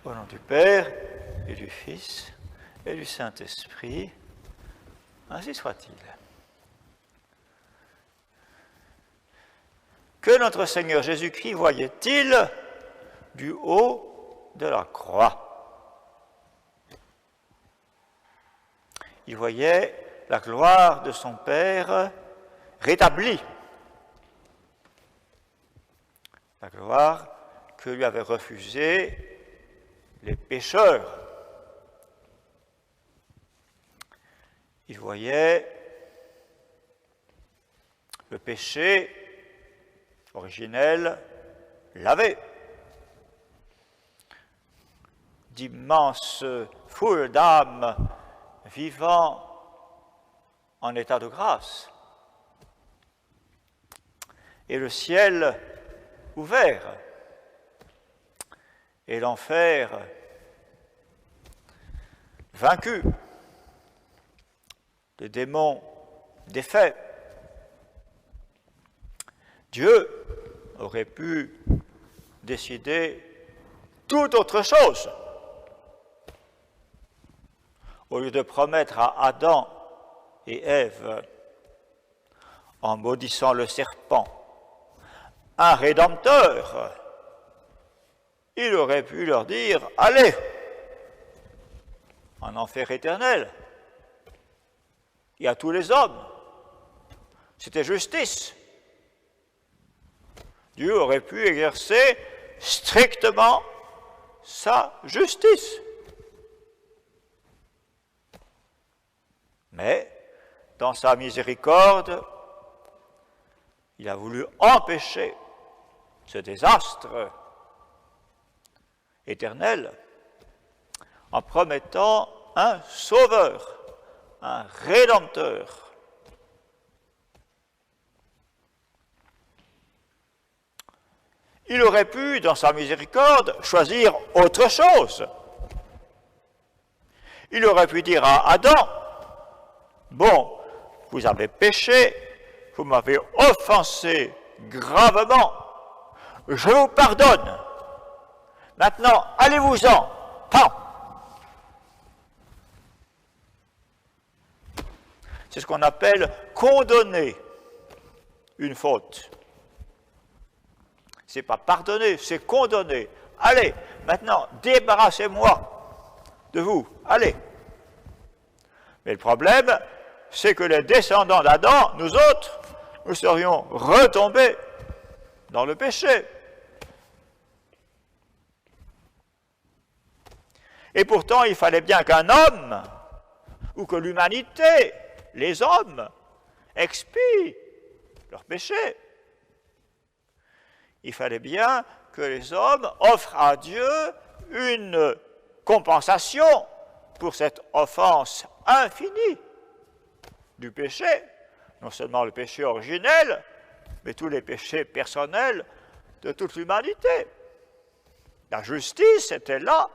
Au nom du Père, et du Fils, et du Saint-Esprit, ainsi soit-il. Que notre Seigneur Jésus-Christ voyait-il du haut de la croix? Il voyait la gloire de son Père rétablie, la gloire que lui avaient refusée les pécheurs. Il voyait le péché originel lavé. D'immenses foules d'âmes vivant en état de grâce. Et le ciel ouvert. Et l'enfer vaincu, les démons défaits. Dieu aurait pu décider toute autre chose. Au lieu de promettre à Adam et Ève, en maudissant le serpent, un rédempteur, il aurait pu leur dire « Allez, en enfer éternel, il y a tous les hommes. » C'était justice. Dieu aurait pu exercer strictement sa justice. Mais, dans sa miséricorde, il a voulu empêcher ce désastre éternel en promettant un sauveur, un rédempteur. Il aurait pu, dans sa miséricorde, choisir autre chose. Il aurait pu dire à Adam, « Bon, vous avez péché, vous m'avez offensé gravement, je vous pardonne. Maintenant, allez-vous-en, pan !» C'est ce qu'on appelle condamner une faute. Ce n'est pas pardonner, c'est condamner. Allez, maintenant, débarrassez-moi de vous, allez. Mais le problème, c'est que les descendants d'Adam, nous autres, nous serions retombés dans le péché. Et pourtant, il fallait bien qu'un homme, ou que l'humanité, les hommes, expient leurs péchés. Il fallait bien que les hommes offrent à Dieu une compensation pour cette offense infinie du péché, non seulement le péché originel, mais tous les péchés personnels de toute l'humanité. La justice était là.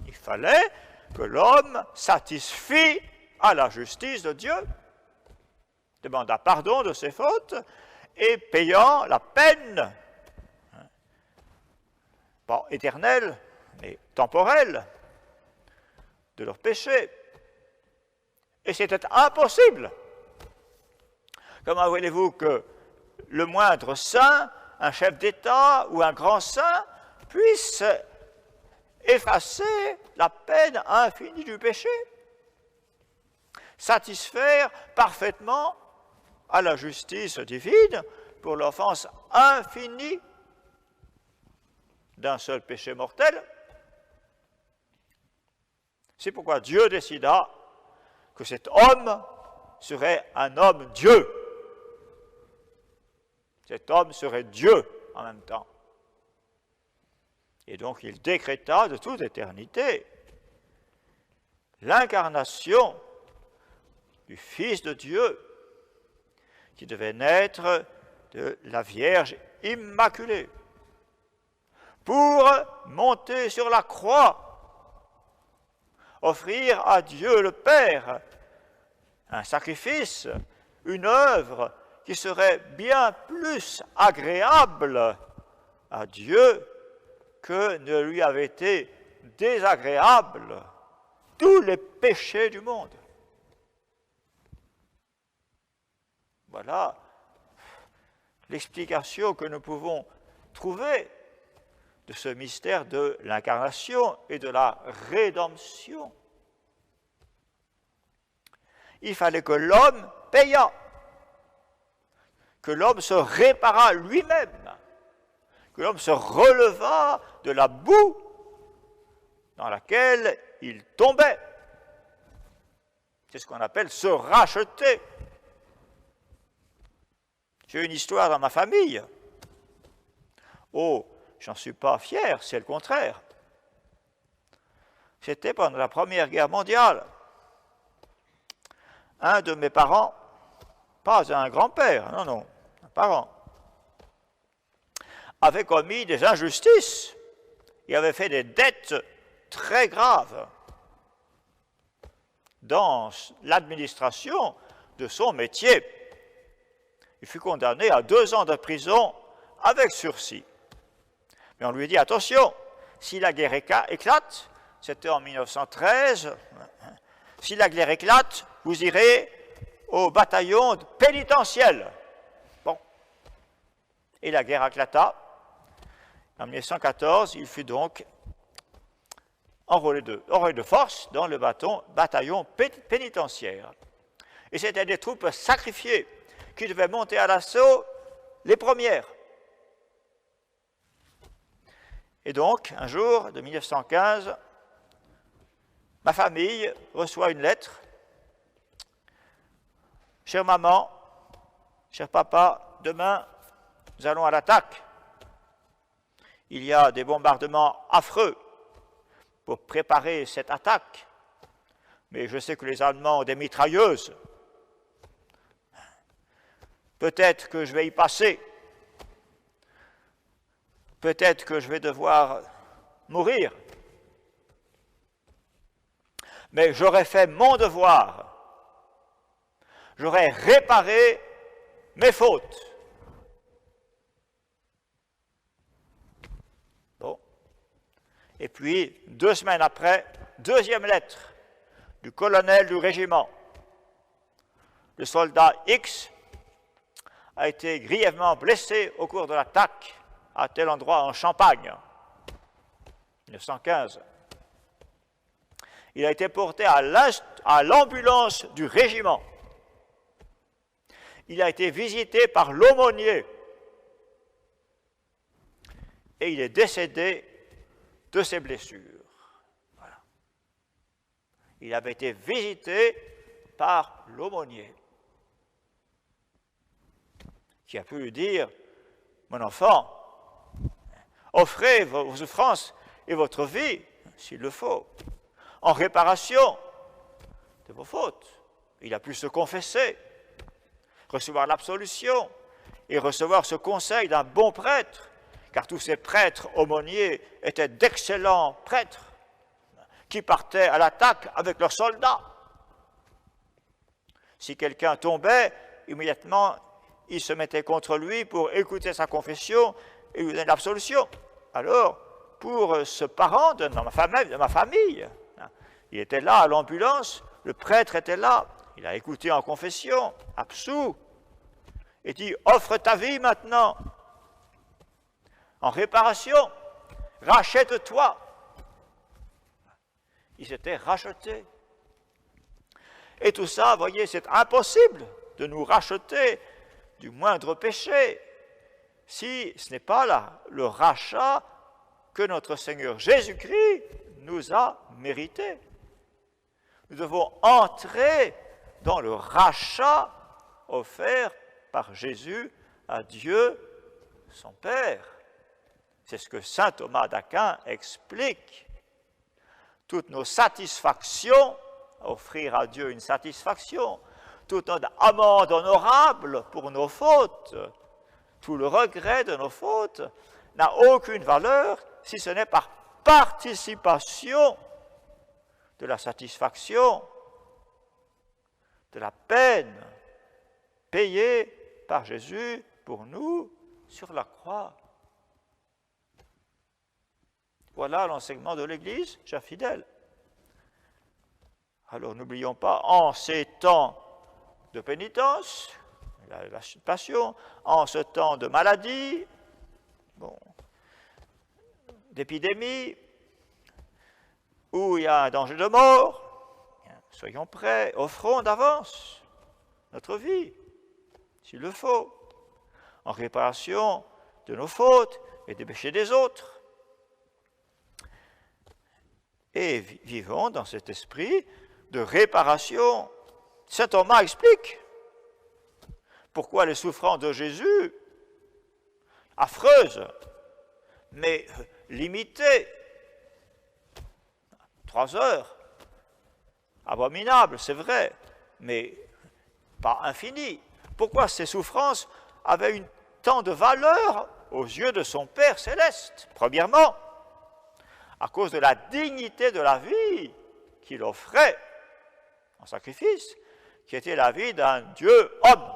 Il fallait que l'homme satisfît à la justice de Dieu, demanda pardon de ses fautes et payant la peine, pas éternelle, mais temporelle, de leurs péchés. Et c'était impossible. Comment voulez-vous que le moindre saint, un chef d'État ou un grand saint, puisse effacer la peine infinie du péché, satisfaire parfaitement à la justice divine pour l'offense infinie d'un seul péché mortel? C'est pourquoi Dieu décida que cet homme serait un homme Dieu. Cet homme serait Dieu en même temps. Et donc il décréta de toute éternité l'incarnation du Fils de Dieu qui devait naître de la Vierge immaculée pour monter sur la croix, offrir à Dieu le Père un sacrifice, une œuvre qui serait bien plus agréable à Dieu que ne lui avait été désagréables tous les péchés du monde. Voilà l'explication que nous pouvons trouver de ce mystère de l'incarnation et de la rédemption. Il fallait que l'homme payât, que l'homme se réparât lui-même, que l'homme se relevât de la boue dans laquelle il tombait. C'est ce qu'on appelle se racheter. J'ai une histoire dans ma famille. Oh, j'en suis pas fier, c'est le contraire. C'était pendant la Première Guerre mondiale. Un de mes parents, pas un grand-père, non, un parent, avait commis des injustices. Il avait fait des dettes très graves dans l'administration de son métier. Il fut condamné à 2 ans de prison avec sursis. Mais on lui dit, attention, si la guerre éclate, c'était en 1913, si la guerre éclate, vous irez au bataillon pénitentiel. Bon. Et la guerre éclata. En 1914, il fut donc enrôlé de force dans le bataillon pénitentiaire. Et c'était des troupes sacrifiées qui devaient monter à l'assaut les premières. Et donc, un jour de 1915, ma famille reçoit une lettre. Chère maman, cher papa, demain, nous allons à l'attaque. Il y a des bombardements affreux pour préparer cette attaque. Mais je sais que les Allemands ont des mitrailleuses. Peut-être que je vais y passer. Peut-être que je vais devoir mourir. Mais j'aurais fait mon devoir. J'aurais réparé mes fautes. Bon. Et puis, 2 semaines après, 2e lettre du colonel du régiment. Le soldat X a été grièvement blessé au cours de l'attaque à tel endroit en Champagne, 1915. Il a été porté à l'ambulance du régiment. Il a été visité par l'aumônier et il est décédé de ses blessures. Voilà. Il avait été visité par l'aumônier qui a pu lui dire, mon enfant, offrez vos souffrances et votre vie, s'il le faut, en réparation de vos fautes. Il a pu se confesser, recevoir l'absolution et recevoir ce conseil d'un bon prêtre, car tous ces prêtres aumôniers étaient d'excellents prêtres qui partaient à l'attaque avec leurs soldats. Si quelqu'un tombait, immédiatement, il se mettait contre lui pour écouter sa confession et lui donner l'absolution. Alors, pour ce parent de ma famille, il était là à l'ambulance, le prêtre était là, il a écouté en confession, absous, et dit, offre ta vie maintenant, en réparation, rachète-toi. Il s'était racheté. Et tout ça, vous voyez, c'est impossible de nous racheter du moindre péché si ce n'est pas là le rachat que notre Seigneur Jésus-Christ nous a mérité. Nous devons entrer dans le rachat offert par Jésus à Dieu, son Père. C'est ce que saint Thomas d'Aquin explique. Toutes nos satisfactions, offrir à Dieu une satisfaction, toute notre amende honorable pour nos fautes, tout le regret de nos fautes, n'a aucune valeur si ce n'est par participation de la satisfaction, de la peine payée par Jésus pour nous sur la croix. Voilà l'enseignement de l'Église, chers fidèles. Alors n'oublions pas, en ces temps de pénitence, la passion, en ce temps de maladie, d'épidémie, où il y a un danger de mort, soyons prêts, offrons d'avance notre vie, s'il le faut, en réparation de nos fautes et des péchés des autres. Et vivons dans cet esprit de réparation. Saint Thomas explique pourquoi les souffrances de Jésus, affreuses, mais limitées, 3 heures, abominables, c'est vrai, mais pas infinies. Pourquoi ces souffrances avaient tant de valeur aux yeux de son Père céleste? Premièrement, à cause de la dignité de la vie qu'il offrait en sacrifice, qui était la vie d'un Dieu homme.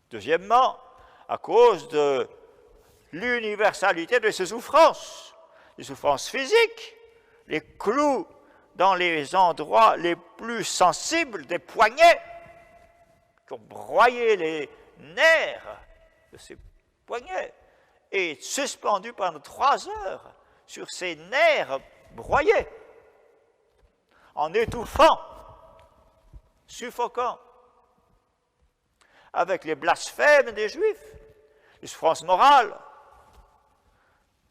Deuxièmement, à cause de l'universalité de ses souffrances, les souffrances physiques, les clous dans les endroits les plus sensibles des poignets, qui ont broyé les nerfs de ses poignets, et suspendu pendant 3 heures sur ces nerfs broyés, en étouffant, suffocant, avec les blasphèmes des Juifs, les souffrances morales.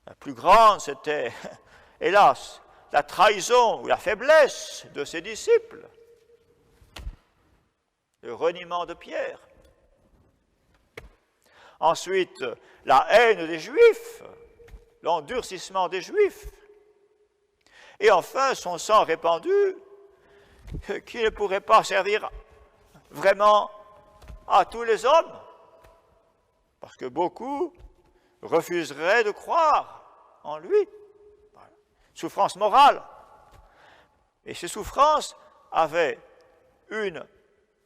La plus grande, c'était, hélas, la trahison ou la faiblesse de ses disciples, le reniement de Pierre. Ensuite, la haine des Juifs, l'endurcissement des Juifs. Et enfin, son sang répandu, qui ne pourrait pas servir vraiment à tous les hommes, parce que beaucoup refuseraient de croire en lui. Voilà. Souffrance morale. Et ces souffrances avaient une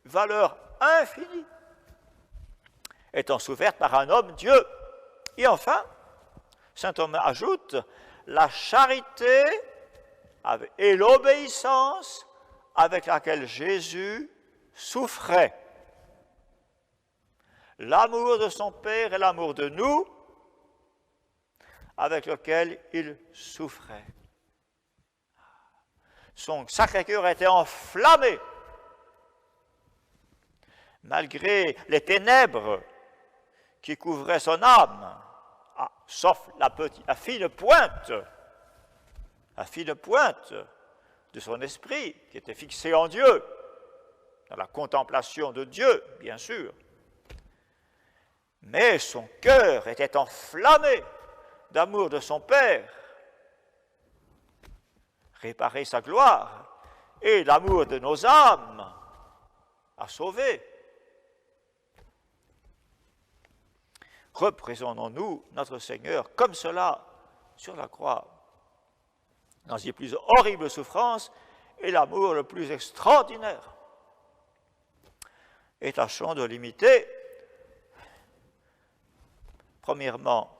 valeur infinie, étant souffertes par un homme Dieu. Et enfin, saint Thomas ajoute, la charité et l'obéissance avec laquelle Jésus souffrait. L'amour de son Père et l'amour de nous, avec lequel il souffrait. Son Sacré-Cœur était enflammé, malgré les ténèbres qui couvraient son âme, sauf la fine pointe de son esprit, qui était fixé en Dieu, dans la contemplation de Dieu, bien sûr. Mais son cœur était enflammé d'amour de son Père, réparer sa gloire, et l'amour de nos âmes à sauver. Représentons-nous notre Seigneur comme cela sur la croix, dans les plus horribles souffrances et l'amour le plus extraordinaire. Et tâchons de l'imiter, premièrement,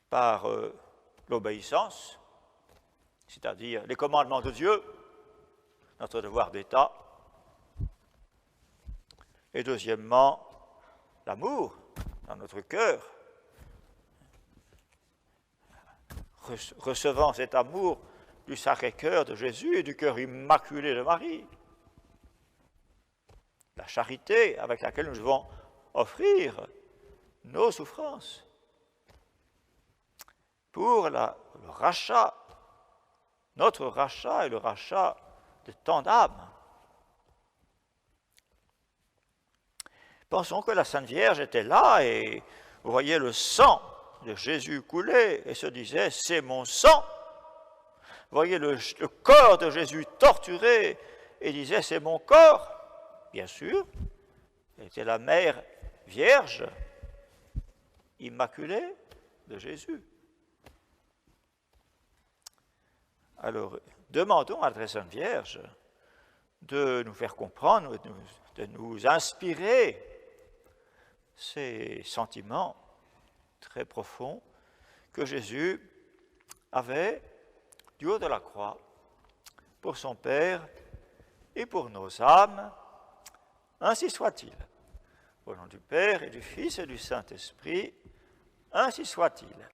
par l'obéissance, c'est-à-dire les commandements de Dieu, notre devoir d'État, et deuxièmement, l'amour dans notre cœur, recevant cet amour du Sacré-Cœur de Jésus et du cœur immaculé de Marie. La charité avec laquelle nous devons offrir nos souffrances pour le rachat, notre rachat et le rachat de tant d'âmes. Pensons que la Sainte Vierge était là et voyait le sang de Jésus couler et se disait « c'est mon sang ». Voyait le corps de Jésus torturé et disait « c'est mon corps ». Bien sûr, elle était la mère vierge, immaculée de Jésus. Alors, demandons à la très Sainte Vierge de nous faire comprendre, de nous de nous inspirer ces sentiments très profonds que Jésus avait du haut de la croix pour son Père et pour nos âmes. Ainsi soit-il. Au nom du Père et du Fils et du Saint-Esprit, ainsi soit-il.